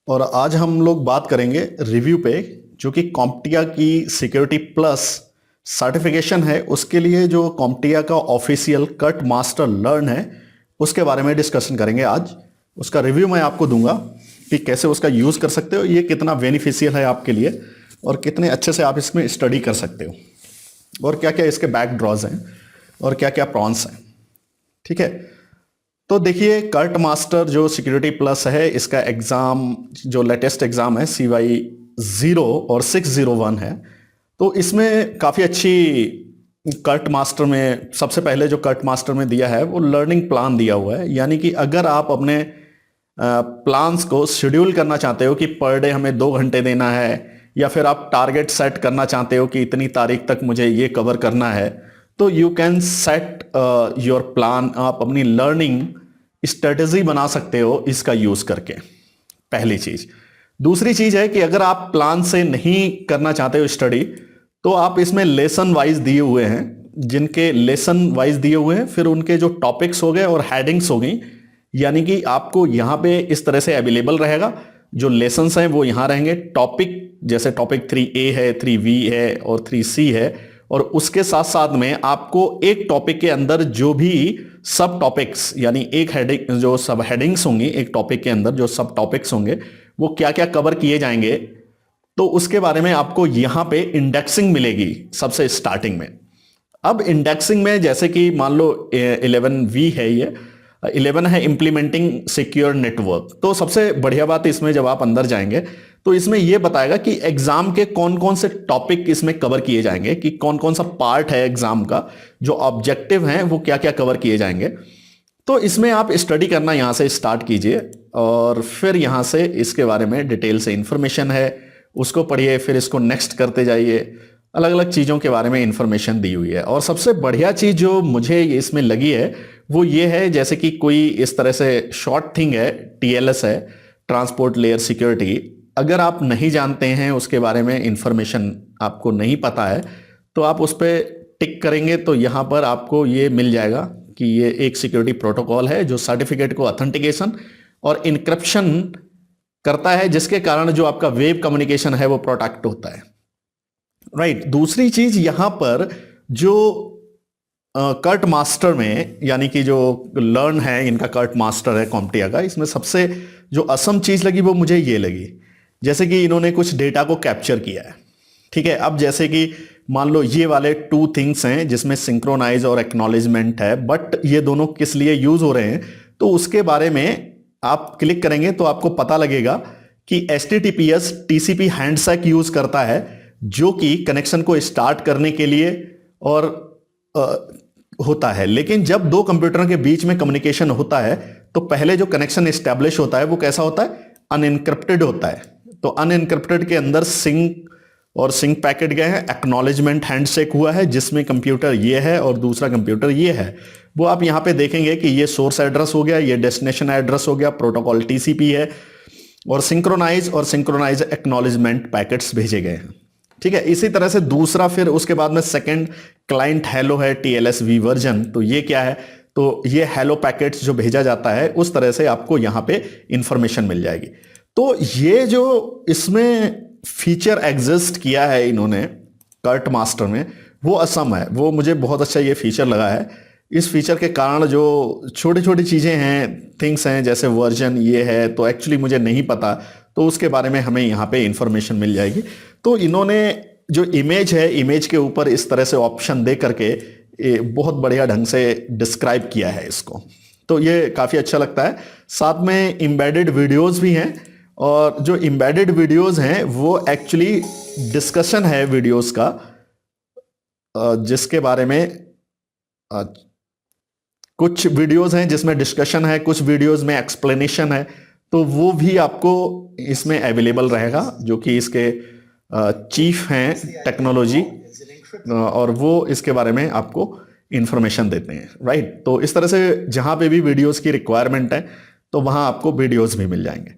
और आज हम लोग बात करेंगे रिव्यू पे, जो कि कॉम्प्टिया की सिक्योरिटी प्लस सर्टिफिकेशन है, उसके लिए जो कॉम्प्टिया का ऑफिशियल कट मास्टर लर्न है उसके बारे में डिस्कशन करेंगे आज। उसका रिव्यू मैं आपको दूंगा कि कैसे उसका यूज़ कर सकते हो, ये कितना बेनिफिशियल है आपके लिए और कितने अच्छे से आप इसमें स्टडी कर सकते हो, और क्या क्या इसके बैक ड्रॉज हैं और क्या क्या प्रॉन्स हैं। ठीक है, तो देखिए कर्ट मास्टर जो सिक्योरिटी प्लस है, इसका एग्ज़ाम जो लेटेस्ट एग्ज़ाम है CY 0 और 601 है। तो इसमें काफ़ी अच्छी कर्ट मास्टर में सबसे पहले जो कर्ट मास्टर में दिया है वो लर्निंग प्लान दिया हुआ है, यानी कि अगर आप अपने प्लान्स को शेड्यूल करना चाहते हो कि पर डे हमें 2 घंटे देना है, या फिर आप टारगेट सेट करना चाहते हो कि इतनी तारीख तक मुझे ये कवर करना है, तो you can set your plan. आप अपनी लर्निंग स्ट्रेटेजी बना सकते हो इसका यूज करके, पहली चीज। दूसरी चीज है कि अगर आप प्लान से नहीं करना चाहते हो स्टडी, तो आप इसमें लेसन वाइज दिए हुए हैं, जिनके लेसन वाइज दिए हुए हैं, फिर उनके जो टॉपिक्स हो गए और हेडिंग्स हो गई, यानी कि आपको यहां पे इस तरह से अवेलेबल रहेगा। जो लेसन्स हैं वो यहां रहेंगे, टॉपिक जैसे टॉपिक 3A है, 3B है और 3C है, और उसके साथ साथ में आपको एक टॉपिक के अंदर जो भी सब टॉपिक्स, यानी एक हेडिंग जो सब हेडिंग्स होंगी, एक टॉपिक के अंदर जो सब टॉपिक्स होंगे वो क्या क्या कवर किए जाएंगे, तो उसके बारे में आपको यहां पे इंडेक्सिंग मिलेगी सबसे स्टार्टिंग में। अब इंडेक्सिंग में जैसे कि मान लो 11V है, ये 11 है इंप्लीमेंटिंग सिक्योर नेटवर्क। तो सबसे बढ़िया बात इसमें जब आप अंदर जाएंगे तो इसमें यह बताएगा कि एग्जाम के कौन कौन से टॉपिक इसमें कवर किए जाएंगे, कि कौन कौन सा पार्ट है एग्जाम का, जो ऑब्जेक्टिव हैं वो क्या क्या कवर किए जाएंगे। तो इसमें आप स्टडी करना यहां से स्टार्ट कीजिए, और फिर यहां से इसके बारे में डिटेल से इंफॉर्मेशन है उसको पढ़िए, फिर इसको नेक्स्ट करते जाइए। अलग अलग चीज़ों के बारे में इंफॉर्मेशन दी हुई है। और सबसे बढ़िया चीज़ जो मुझे इसमें लगी है वो ये है, जैसे कि कोई इस तरह से शॉर्ट थिंग है, TLS है, ट्रांसपोर्ट लेयर सिक्योरिटी। अगर आप नहीं जानते हैं उसके बारे में, इंफॉर्मेशन आपको नहीं पता है, तो आप उस पर टिक करेंगे तो यहाँ पर आपको ये मिल जाएगा कि ये एक सिक्योरिटी प्रोटोकॉल है जो सर्टिफिकेट को ऑथेंटिकेशन और इनक्रिप्शन करता है, जिसके कारण जो आपका वेब कम्युनिकेशन है वो प्रोटेक्ट होता है। राइट। दूसरी चीज यहां पर जो कर्ट मास्टर में, यानी कि जो लर्न है इनका कर्ट मास्टर है कॉम्प्टिया का, इसमें सबसे जो असम चीज लगी वो मुझे ये लगी, जैसे कि इन्होंने कुछ डेटा को कैप्चर किया है। ठीक है, अब जैसे कि मान लो ये वाले 2 थिंग्स हैं जिसमें सिंक्रोनाइज और एक्नॉलेजमेंट है, बट ये दोनों किस लिए यूज हो रहे हैं, तो उसके बारे में आप क्लिक करेंगे तो आपको पता लगेगा कि HTTPS TCP हैंडशेक यूज करता है, जो कि कनेक्शन को स्टार्ट करने के लिए और होता है। लेकिन जब 2 कंप्यूटरों के बीच में कम्युनिकेशन होता है तो पहले जो कनेक्शन एस्टेब्लिश होता है वो कैसा होता है, अनएनक्रिप्टेड होता है। तो अनएनक्रिप्टेड के अंदर सिंक पैकेट गए हैं, एक्नॉलेजमेंट हैंडशेक हुआ है जिसमें कंप्यूटर ये है और दूसरा कंप्यूटर ये है। वो आप यहां पे देखेंगे कि ये सोर्स एड्रेस हो गया, ये डेस्टिनेशन एड्रेस हो गया, प्रोटोकॉल TCP है, और सिंक्रोनाइज एक्नॉलेजमेंट पैकेट्स भेजे गए हैं। ठीक है, इसी तरह से दूसरा, फिर उसके बाद में सेकंड क्लाइंट हेलो है, TLS-V वर्जन। तो ये क्या है, तो ये हेलो पैकेट्स जो भेजा जाता है, उस तरह से आपको यहां पे इंफॉर्मेशन मिल जाएगी। तो ये जो इसमें फीचर एग्जिस्ट किया है इन्होंने कर्ट मास्टर में, वो असम है, वो मुझे बहुत अच्छा ये फीचर लगा है। इस फीचर के कारण जो छोटी छोटी चीज़ें हैं, थिंग्स हैं, जैसे वर्जन ये है तो एक्चुअली मुझे नहीं पता, तो उसके बारे में हमें यहाँ पे इंफॉर्मेशन मिल जाएगी। तो इन्होंने जो इमेज है, इमेज के ऊपर इस तरह से ऑप्शन दे करके बहुत बढ़िया ढंग से डिस्क्राइब किया है इसको, तो ये काफ़ी अच्छा लगता है। साथ में एम्बेडेड वीडियोज़ भी हैं, और जो एम्बेडेड वीडियोज़ हैं वो एक्चुअली डिस्कशन है वीडियोज़ का, जिसके बारे में कुछ वीडियोस हैं जिसमें डिस्कशन है, कुछ वीडियोस में एक्सप्लेनेशन है, तो वो भी आपको इसमें अवेलेबल रहेगा, जो कि इसके चीफ हैं टेक्नोलॉजी, और वो इसके बारे में आपको इंफॉर्मेशन देते हैं। राइट। तो इस तरह से जहां पे भी वीडियोस की रिक्वायरमेंट है तो वहां आपको वीडियोस भी मिल जाएंगे।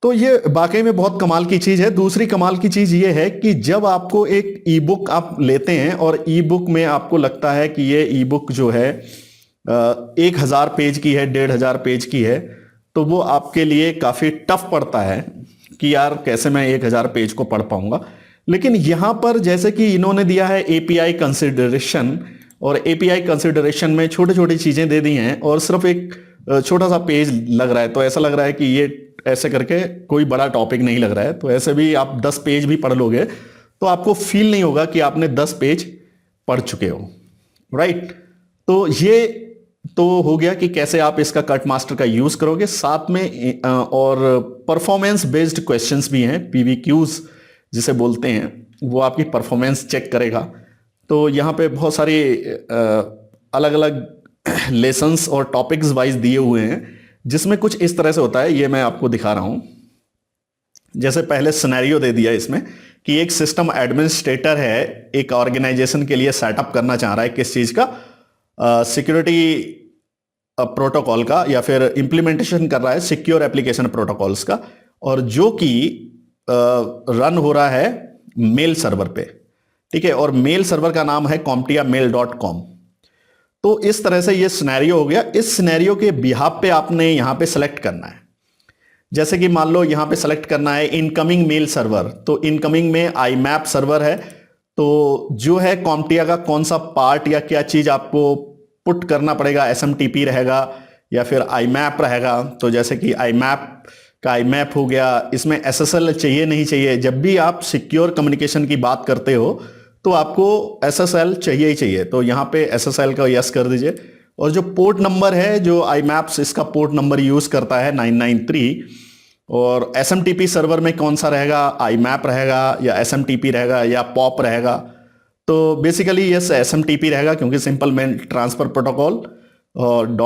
तो ये वाकई में बहुत कमाल की चीज है। दूसरी कमाल की चीज ये है कि जब आपको एक ई बुक आप लेते हैं और ई बुक में आपको लगता है कि ये ई बुक जो है 1000 पेज की है, 1500 पेज की है, तो वो आपके लिए काफी टफ पड़ता है कि यार कैसे मैं 1000 पेज को पढ़ पाऊंगा। लेकिन यहां पर जैसे कि इन्होंने दिया है एपीआई कंसिडरेशन, और एपीआई कंसिडरेशन में छोटी छोटी चीजें दे दी हैं और सिर्फ एक छोटा सा पेज लग रहा है, तो ऐसा लग रहा है कि ये ऐसे करके कोई बड़ा टॉपिक नहीं लग रहा है। तो ऐसे भी आप 10 पेज भी पढ़ लोगे तो आपको फील नहीं होगा कि आपने 10 पेज पढ़ चुके हो, राइट। तो ये तो हो गया कि कैसे आप इसका कट मास्टर का यूज करोगे। साथ में और परफॉर्मेंस बेस्ड क्वेश्चंस भी हैं, पीवीक्यूज जिसे बोलते हैं, वो आपकी परफॉर्मेंस चेक करेगा। तो यहाँ पे बहुत सारे अलग अलग लेसन्स और टॉपिक्स वाइज दिए हुए हैं, जिसमें कुछ इस तरह से होता है, ये मैं आपको दिखा रहा हूं। जैसे पहले सिनेरियो दे दिया इसमें कि एक सिस्टम एडमिनिस्ट्रेटर है, एक ऑर्गेनाइजेशन के लिए सेटअप करना चाह रहा है, किस चीज का, सिक्योरिटी प्रोटोकॉल का, या फिर इंप्लीमेंटेशन कर रहा है सिक्योर एप्लीकेशन प्रोटोकॉल्स का, और जो कि रन हो रहा है मेल सर्वर पे, ठीक है। और मेल सर्वर का नाम है ComptiaMail.com। तो इस तरह से ये सिनेरियो हो गया। इस सिनेरियो के बिहाफ पे आपने यहां पे सेलेक्ट करना है। जैसे कि मान लो यहां पे सेलेक्ट करना है इनकमिंग मेल सर्वर, तो इनकमिंग में IMAP सर्वर है, तो जो है कॉम्प्टिया का कौन सा पार्ट या क्या चीज आपको पुट करना पड़ेगा, SMTP रहेगा या फिर IMAP रहेगा। तो जैसे कि IMAP का IMAP हो गया, इसमें SSL चाहिए नहीं चाहिए। जब भी आप सिक्योर कम्युनिकेशन की बात करते हो तो आपको SSL चाहिए ही चाहिए, तो यहां पे SSL का यस कर दीजिए। और जो पोर्ट नंबर है, जो IMAP इसका पोर्ट नंबर यूज करता है 993, और SMTP सर्वर में कौन सा रहेगा, IMAP रहेगा या SMTP रहेगा या POP रहेगा। तो बेसिकली यस SMTP रहेगा, क्योंकि सिंपल मेल ट्रांसफर प्रोटोकॉल और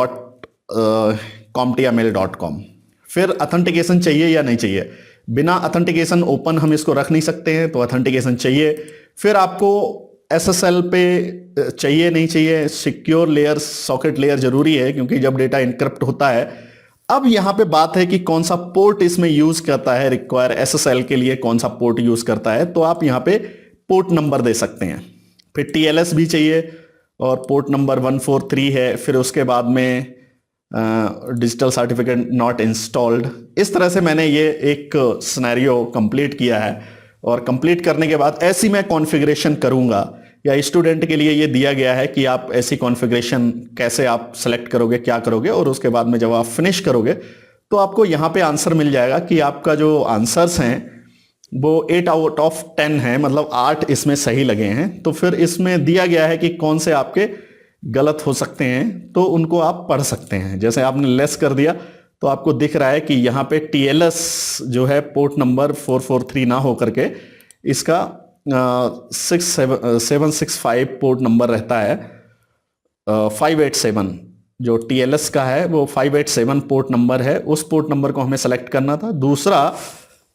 .ComptiaMail.com। फिर अथेंटिकेशन चाहिए या नहीं चाहिए, बिना अथेंटिकेशन ओपन हम इसको रख नहीं सकते हैं, तो अथेंटिकेशन चाहिए। फिर आपको SSL पे चाहिए नहीं चाहिए, सिक्योर लेयर, सॉकेट लेयर जरूरी है, क्योंकि जब डेटा इनक्रिप्ट होता है। अब यहां पे बात है कि कौन सा पोर्ट इसमें यूज करता है, रिक्वायर SSL के लिए कौन सा पोर्ट यूज करता है, तो आप यहां पे पोर्ट नंबर दे सकते हैं। फिर TLS भी चाहिए और पोर्ट नंबर 143 है। फिर उसके बाद में डिजिटल सर्टिफिकेट नॉट इंस्टॉल्ड। इस तरह से मैंने ये एक सिनेरियो कंप्लीट किया है, और कंप्लीट करने के बाद ऐसी मैं कॉन्फ़िगरेशन करूंगा, या स्टूडेंट के लिए ये दिया गया है कि आप ऐसी कॉन्फ़िगरेशन कैसे आप सेलेक्ट करोगे, क्या करोगे, और उसके बाद में जब आप फिनिश करोगे तो आपको यहाँ पे आंसर मिल जाएगा कि आपका जो आंसर्स हैं वो 8 आउट ऑफ 10 है, मतलब 8 इसमें सही लगे हैं। तो फिर इसमें दिया गया है कि कौन से आपके गलत हो सकते हैं, तो उनको आप पढ़ सकते हैं। जैसे आपने लेस कर दिया तो आपको दिख रहा है कि यहाँ पे TLS जो है पोर्ट नंबर 443 ना हो करके इसका 765 पोर्ट नंबर रहता है। 587 जो TLS का है वो 587 पोर्ट नंबर है, उस पोर्ट नंबर को हमें सेलेक्ट करना था। दूसरा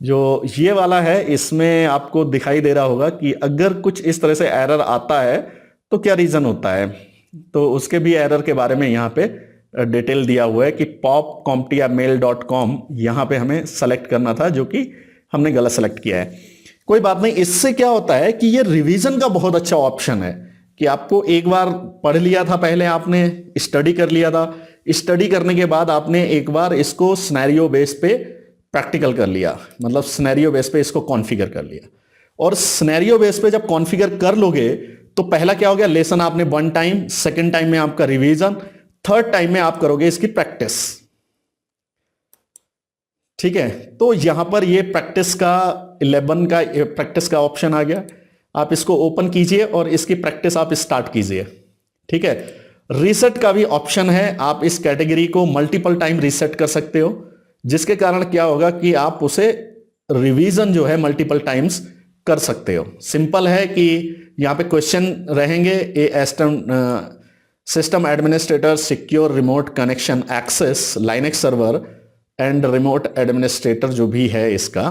जो ये वाला है, इसमें आपको दिखाई दे रहा होगा कि अगर कुछ इस तरह से एरर आता है तो क्या रीजन होता है, तो उसके भी एरर के बारे में यहाँ पे डिटेल दिया हुआ है कि POP ComptiaMail.com यहाँ पे हमें सेलेक्ट करना था, जो कि हमने गलत सेलेक्ट किया है। कोई बात नहीं। इससे क्या होता है कि ये रिवीजन का बहुत अच्छा ऑप्शन है कि आपको एक बार पढ़ लिया था, पहले आपने स्टडी कर लिया था, स्टडी करने के बाद आपने एक बार इसको सिनेरियो बेस पे प्रैक्टिकल कर लिया, मतलब सिनेरियो बेस पे इसको कॉन्फ़िगर कर लिया। और सिनेरियो बेस पे जब कॉन्फ़िगर कर लोगे तो पहला क्या हो गया, लेसन आपने 1 टाइम, सेकेंड टाइम में आपका रिवीजन, थर्ड टाइम में आप करोगे इसकी प्रैक्टिस, ठीक है। तो यहां पर ये प्रैक्टिस का 11 का प्रैक्टिस का ऑप्शन आ गया। आप इसको ओपन कीजिए और इसकी प्रैक्टिस आप स्टार्ट कीजिए, ठीक है। रीसेट का भी ऑप्शन है, आप इस कैटेगरी को मल्टीपल टाइम रीसेट कर सकते हो, जिसके कारण क्या होगा कि आप उसे रिवीजन जो है मल्टीपल टाइम्स कर सकते हो। सिंपल है कि यहां पे क्वेश्चन रहेंगे, system administrator secure remote connection access Linux server and remote administrator जो भी है इसका,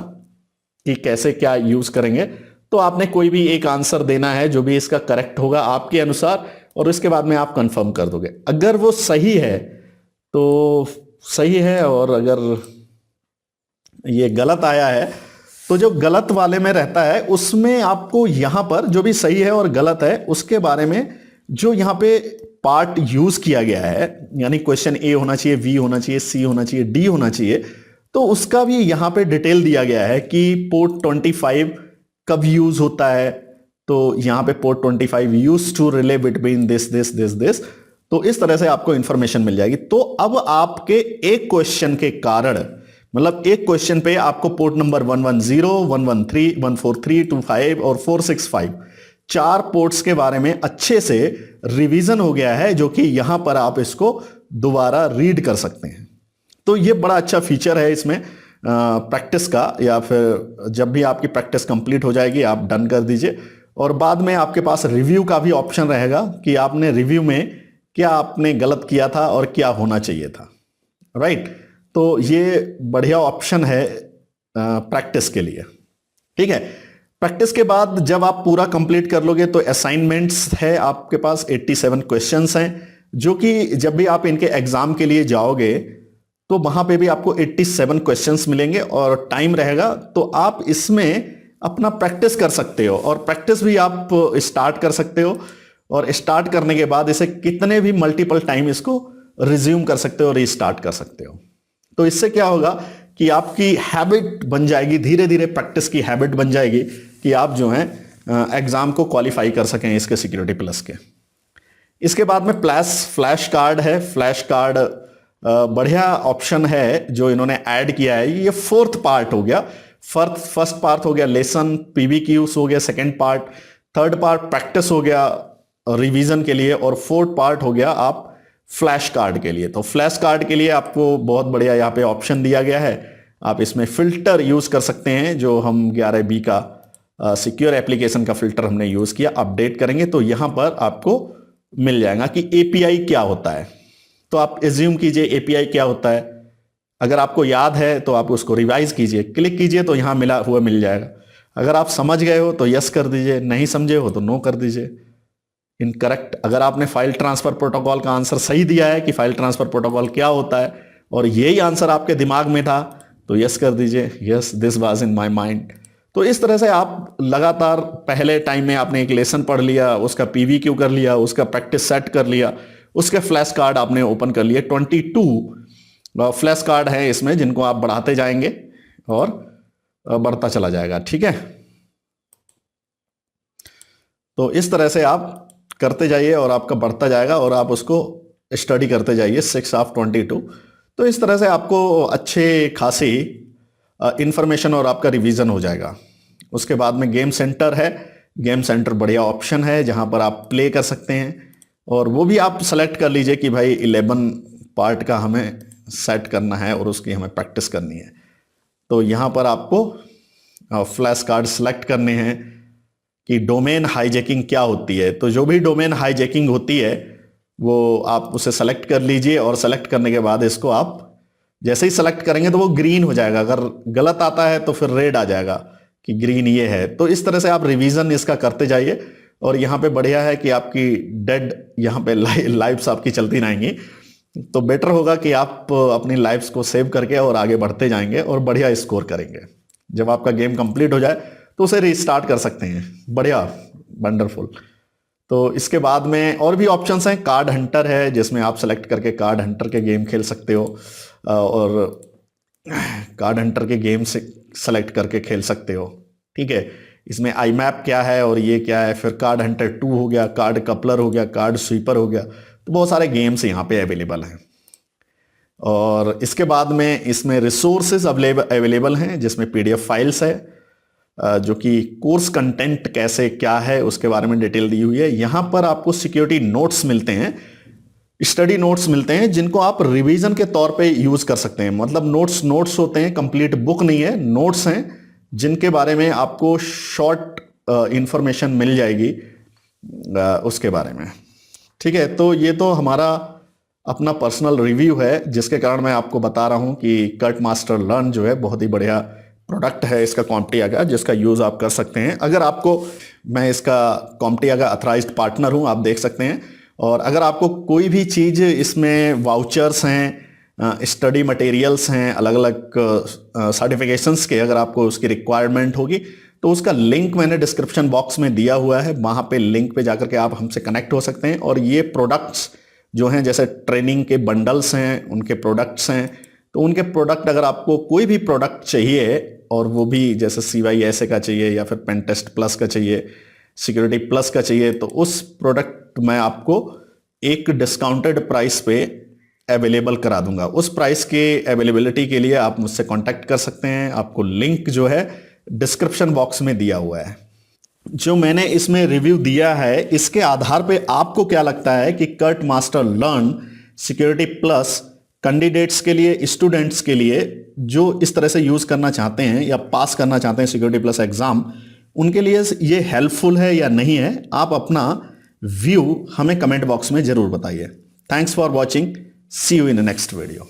कि कैसे क्या यूज करेंगे। तो आपने कोई भी एक आंसर देना है जो भी इसका करेक्ट होगा आपके अनुसार, और उसके बाद में आप कंफर्म कर दोगे। अगर वो सही है तो सही है, और अगर ये गलत आया है तो जो गलत वाले में रहता है उसमें आपको यहां पर जो भी सही है और गलत है उसके बारे में जो यहां पे पार्ट यूज किया गया है, यानी क्वेश्चन ए होना चाहिए, बी होना चाहिए, सी होना चाहिए, डी होना चाहिए, तो उसका भी यहां पे डिटेल दिया गया है कि पोर्ट 25 कब यूज होता है। तो यहां पे port 25 use to relay between this this this this. तो इस तरह से आपको इंफॉर्मेशन मिल जाएगी। तो अब आपके एक क्वेश्चन के कारण, मतलब एक क्वेश्चन पे आपको पोर्ट नंबर 110, 113, 143, 25 और 465 चार पोर्ट्स के बारे में अच्छे से रिवीजन हो गया है, जो कि यहां पर आप इसको दोबारा रीड कर सकते हैं। तो ये बड़ा अच्छा फीचर है इसमें प्रैक्टिस का, या फिर जब भी आपकी प्रैक्टिस कंप्लीट हो जाएगी आप डन कर दीजिए, और बाद में आपके पास रिव्यू का भी ऑप्शन रहेगा कि आपने रिव्यू में क्या आपने गलत किया था और क्या होना चाहिए था। राइट, तो ये बढ़िया ऑप्शन है प्रैक्टिस के लिए। ठीक है, प्रैक्टिस के बाद जब आप पूरा कंप्लीट कर लोगे तो असाइनमेंट्स है आपके पास 87 क्वेश्चंस हैं, जो कि जब भी आप इनके एग्जाम के लिए जाओगे तो वहां पे भी आपको 87 क्वेश्चंस मिलेंगे और टाइम रहेगा। तो आप इसमें अपना प्रैक्टिस कर सकते हो, और प्रैक्टिस भी आप स्टार्ट कर सकते हो, और स्टार्ट करने के बाद इसे कितने भी मल्टीपल टाइम इसको रिज्यूम कर सकते हो, रीस्टार्ट कर सकते हो। तो इससे क्या होगा कि आपकी हैबिट बन जाएगी, धीरे धीरे प्रैक्टिस की हैबिट बन जाएगी कि आप जो है एग्जाम को क्वालिफाई कर सकें इसके सिक्योरिटी प्लस के। इसके बाद में फ्लैश कार्ड है। फ्लैश कार्ड बढ़िया ऑप्शन है जो इन्होंने ऐड किया है। ये फोर्थ पार्ट हो गया। फर्स्ट पार्ट हो गया लेसन पीवीक्यूज हो गया, second part, third part practice हो गया रिवीजन के लिए, और फोर्थ पार्ट हो गया आप फ्लैश कार्ड के लिए। तो फ्लैश कार्ड के लिए आपको बहुत बढ़िया यहाँ पे ऑप्शन दिया गया है। आप इसमें फिल्टर यूज कर सकते हैं, जो हम 11B का सिक्योर एप्लीकेशन का फिल्टर हमने यूज किया, अपडेट करेंगे तो यहां पर आपको मिल जाएगा कि एपीआई क्या होता है। तो आप एज्यूम कीजिए एपीआई क्या होता है, अगर आपको याद है तो आप उसको रिवाइज कीजिए, क्लिक कीजिए तो यहां मिला हुआ मिल जाएगा। अगर आप समझ गए हो तो यस कर दीजिए, नहीं समझे हो तो नो कर दीजिए। इनकरेक्ट, अगर आपने फाइल ट्रांसफर प्रोटोकॉल का आंसर सही दिया है कि फाइल ट्रांसफर प्रोटोकॉल क्या होता है, और यही आंसर आपके दिमाग में था, तो यस कर दीजिए, yes this was in my mind. तो इस तरह से आप लगातार पहले टाइम में आपने एक लेसन पढ़ लिया, उसका पीवीक्यू कर लिया, उसका प्रैक्टिस सेट कर लिया, उसके फ्लैश कार्ड आपने ओपन कर लिए। 22 फ्लैश कार्ड है इसमें, जिनको आप बढ़ाते जाएंगे और बढ़ता चला जाएगा। ठीक है, तो इस तरह से आप करते जाइए और आपका बढ़ता जाएगा, और आप उसको स्टडी करते जाइए 6 ऑफ 22। तो इस तरह से आपको अच्छे खासी इंफॉर्मेशन और आपका रिवीजन हो जाएगा। उसके बाद में गेम सेंटर है। गेम सेंटर बढ़िया ऑप्शन है जहां पर आप प्ले कर सकते हैं, और वो भी आप सेलेक्ट कर लीजिए कि भाई 11 पार्ट का हमें सेट करना है और उसकी हमें प्रैक्टिस करनी है। तो यहां पर आपको फ्लैश कार्ड सेलेक्ट करने हैं कि डोमेन हाईजैकिंग क्या होती है। तो जो भी डोमेन हाईजैकिंग होती है वो आप उसे सेलेक्ट कर लीजिए, और सेलेक्ट करने के बाद इसको आप जैसे ही सेलेक्ट करेंगे तो वो ग्रीन हो जाएगा, अगर गलत आता है तो फिर रेड आ जाएगा कि ग्रीन ये है। तो इस तरह से आप रिवीजन इसका करते जाइए, और यहाँ पे बढ़िया है कि आपकी डेड यहाँ पे लाइव्स आपकी चलती रहेंगी। तो बेटर होगा कि आप अपनी लाइव्स को सेव करके और आगे बढ़ते जाएंगे और बढ़िया स्कोर करेंगे। जब आपका गेम कंप्लीट हो जाए तो उसे रिस्टार्ट कर सकते हैं। बढ़िया, वंडरफुल। तो इसके बाद में और भी ऑप्शंस हैं। कार्ड हंटर है, जिसमें आप सेलेक्ट करके कार्ड हंटर के गेम खेल सकते हो, और कार्ड हंटर के गेम से सेलेक्ट करके खेल सकते हो। ठीक है, इसमें आई मैप क्या है और ये क्या है, फिर कार्ड हंटर 2 हो गया, कार्ड कपलर हो गया, कार्ड स्वीपर हो गया। तो बहुत सारे गेम्स यहाँ पे अवेलेबल हैं। और इसके बाद में इसमें रिसोर्सेज अवेलेबल हैं, जिसमें पीडीएफ फाइल्स है, जो कि कोर्स कंटेंट कैसे क्या है उसके बारे में डिटेल दी हुई है। यहां पर आपको सिक्योरिटी नोट्स मिलते हैं, स्टडी नोट्स मिलते हैं, जिनको आप रिवीजन के तौर पे यूज कर सकते हैं। मतलब नोट्स होते हैं, कंप्लीट बुक नहीं है, नोट्स हैं जिनके बारे में आपको शॉर्ट इंफॉर्मेशन मिल जाएगी उसके बारे में। ठीक है, तो ये तो हमारा अपना पर्सनल रिव्यू है, जिसके कारण मैं आपको बता रहा हूं कि कर्ट मास्टर लर्न जो है बहुत ही बढ़िया प्रोडक्ट है इसका कॉम्प्टिया का, जिसका यूज आप कर सकते हैं। अगर आपको, मैं इसका कॉम्प्टिया का अथराइज्ड पार्टनर हूं, आप देख सकते हैं। और अगर आपको कोई भी चीज इसमें वाउचर्स हैं, स्टडी मटेरियल्स हैं, अलग अलग सर्टिफिकेशंस के, अगर आपको उसकी रिक्वायरमेंट होगी तो उसका लिंक मैंने डिस्क्रिप्शन बॉक्स में दिया हुआ है, वहां पे लिंक पे जाकर के आप हमसे कनेक्ट हो सकते हैं। और ये प्रोडक्ट्स जो हैं, जैसे ट्रेनिंग के बंडल्स हैं, उनके प्रोडक्ट्स हैं, तो उनके प्रोडक्ट अगर आपको कोई भी प्रोडक्ट चाहिए, और वो भी जैसे CYSA का चाहिए या फिर पेनटेस्ट प्लस का चाहिए, सिक्योरिटी प्लस का चाहिए, तो उस प्रोडक्ट मैं आपको एक डिस्काउंटेड प्राइस पे अवेलेबल करा दूंगा। उस प्राइस के अवेलेबिलिटी के लिए आप मुझसे कांटेक्ट कर सकते हैं। आपको लिंक जो है डिस्क्रिप्शन बॉक्स में दिया हुआ है। जो मैंने इसमें रिव्यू दिया है, इसके आधार पे आपको क्या लगता है कि CertMaster Learn Security Plus candidates के लिए, स्टूडेंट्स के लिए जो इस तरह से यूज करना चाहते हैं या पास करना चाहते हैं सिक्योरिटी प्लस एग्जाम, उनके लिए ये हेल्पफुल है या नहीं है? आप अपना व्यू हमें कमेंट बॉक्स में जरूर बताइए। Thanks for watching, see you in the next video.